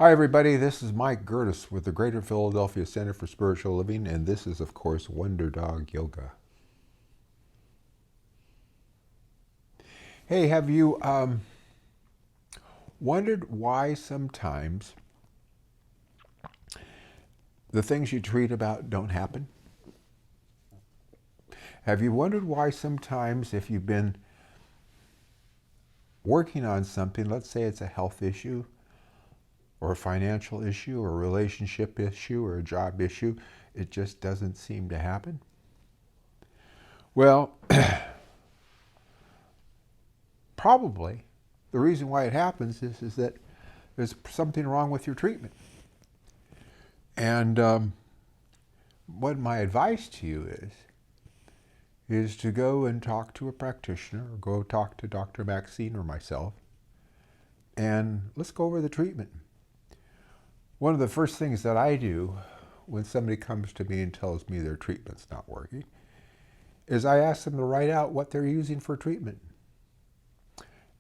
Hi, everybody. This is Mike Gerdes with the Greater Philadelphia Center for Spiritual Living, and this is, of course, Wonder Dog Yoga. Hey, have you wondered why sometimes the things you tweet about don't happen? Have you wondered why sometimes if you've been working on something, let's say it's a health issue, or a financial issue, or a relationship issue, or a job issue, it just doesn't seem to happen? Well, probably the reason why it happens is that there's something wrong with your treatment. And what my advice to you is to go and talk to a practitioner, or go talk to Dr. Maxine or myself, and let's go over the treatment. One of the first things that I do when somebody comes to me and tells me their treatment's not working is I ask them to write out what they're using for treatment.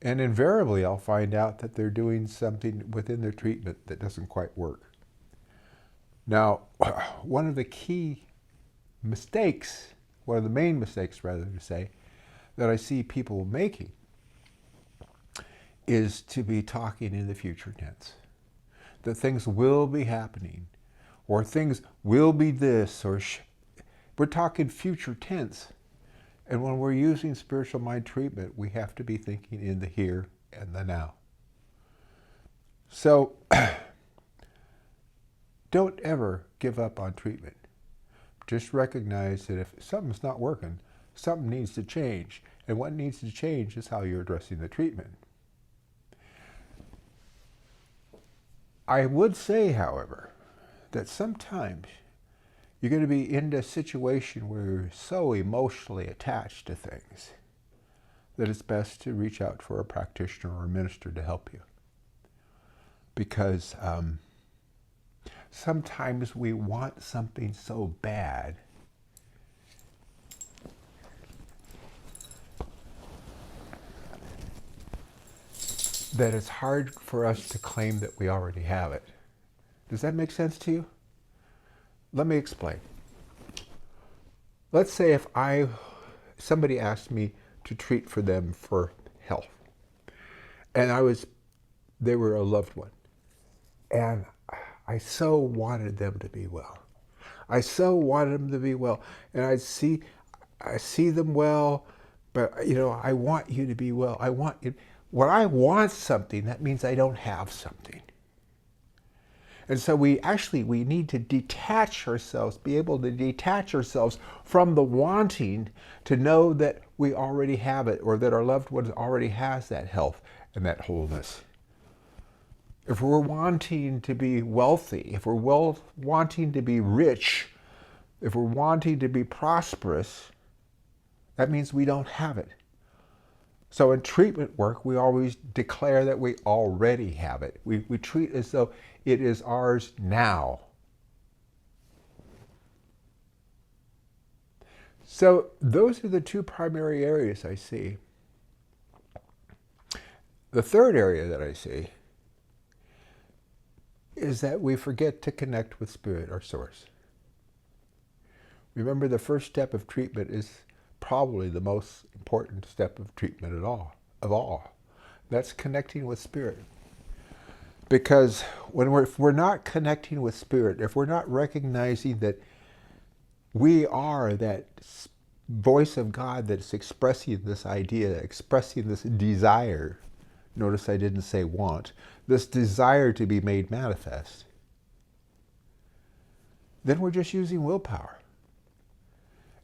And invariably, I'll find out that they're doing something within their treatment that doesn't quite work. Now, one of the main mistakes, rather to say, that I see people making is to be talking in the future tense. That things will be happening, or things will be this, or we're talking future tense. And when we're using spiritual mind treatment, we have to be thinking in the here and the now. So don't ever give up on treatment. Just recognize that if something's not working, something needs to change. And what needs to change is how you're addressing the treatment. I would say, however, that sometimes you're going to be in a situation where you're so emotionally attached to things that it's best to reach out for a practitioner or a minister to help you. Because sometimes we want something so bad that it's hard for us to claim that we already have it. Does that make sense to you? Let me explain. Let's say if somebody asked me to treat for them for health, and they were a loved one, and I so wanted them to be well. I so wanted them to be well, and I see them well, but I want you to be well. I want you. When I want something, that means I don't have something. And so we need to detach ourselves, be able to detach ourselves from the wanting to know that we already have it, or that our loved one already has that health and that wholeness. If we're wanting to be wealthy, if we're wanting to be rich, if we're wanting to be prosperous, that means we don't have it. So in treatment work, we always declare that we already have it. We treat as though it is ours now. So those are the two primary areas I see. The third area that I see is that we forget to connect with Spirit, our source. Remember, the first step of treatment is probably the most important step of treatment of all. That's connecting with Spirit. Because if we're not connecting with Spirit, if we're not recognizing that we are that voice of God that's expressing this idea, expressing this desire, notice I didn't say want, this desire to be made manifest, then we're just using willpower.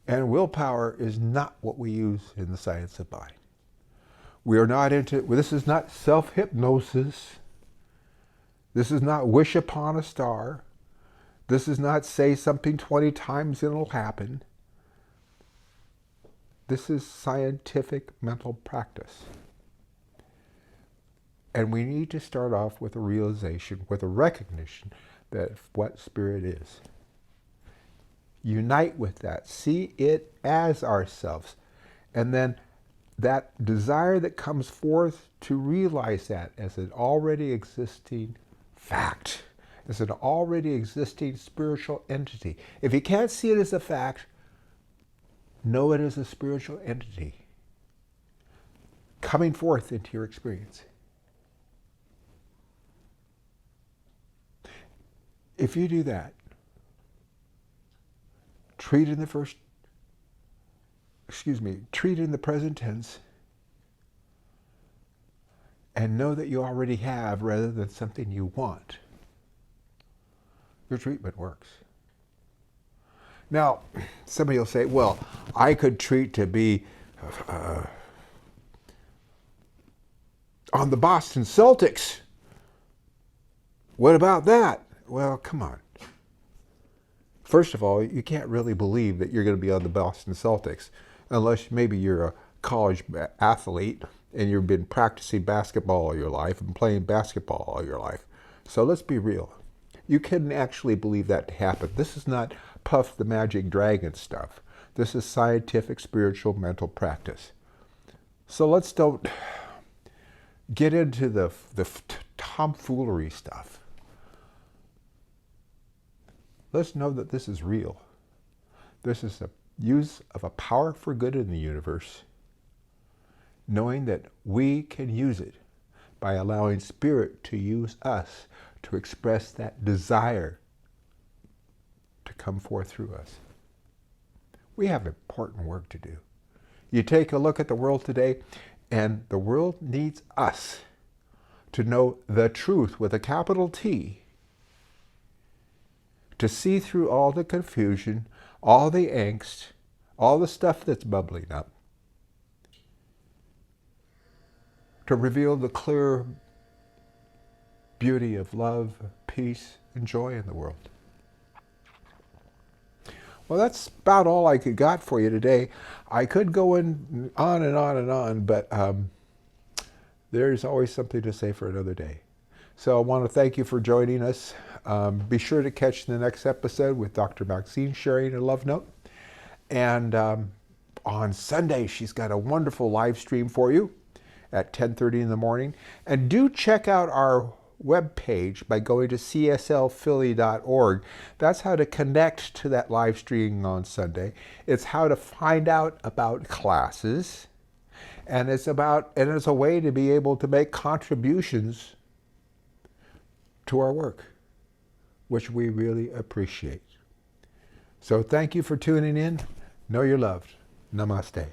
And willpower is not what we use in the science of mind. We are not this is not self-hypnosis. This is not wish upon a star. This is not say something 20 times and it'll happen. This is scientific mental practice. And we need to start off with a realization, with a recognition that what Spirit is. Unite with that. See it as ourselves. And then that desire that comes forth to realize that as an already existing fact. It's an already existing spiritual entity. If you can't see it as a fact, know it as a spiritual entity coming forth into your experience. If you do that, treat in the present tense, and know that you already have rather than something you want, your treatment works. Now, somebody will say, well, I could treat to be on the Boston Celtics. What about that? Well, come on. First of all, you can't really believe that you're going to be on the Boston Celtics unless maybe you're a college athlete and you've been practicing basketball all your life and playing basketball all your life. So let's be real. You couldn't actually believe that to happen. This is not Puff the Magic Dragon stuff. This is scientific, spiritual, mental practice. So let's don't get into the tomfoolery stuff. Let's know that this is real. This is a use of a power for good in the universe, knowing that we can use it by allowing Spirit to use us to express that desire to come forth through us. We have important work to do. You take a look at the world today, and the world needs us to know the truth with a capital T, to see through all the confusion, all the angst, all the stuff that's bubbling up, to reveal the clear beauty of love, peace, and joy in the world. Well, that's about all I got for you today. I could go on and on and on, but there's always something to say for another day. So I want to thank you for joining us. Be sure to catch the next episode with Dr. Maxine sharing a love note. And on Sunday, she's got a wonderful live stream for you at 10:30 in the morning. And do check out our webpage by going to cslphilly.org. That's how to connect to that live stream on Sunday. It's how to find out about classes. And it's a way to be able to make contributions to our work, which we really appreciate. So thank you for tuning in. Know you're loved. Namaste.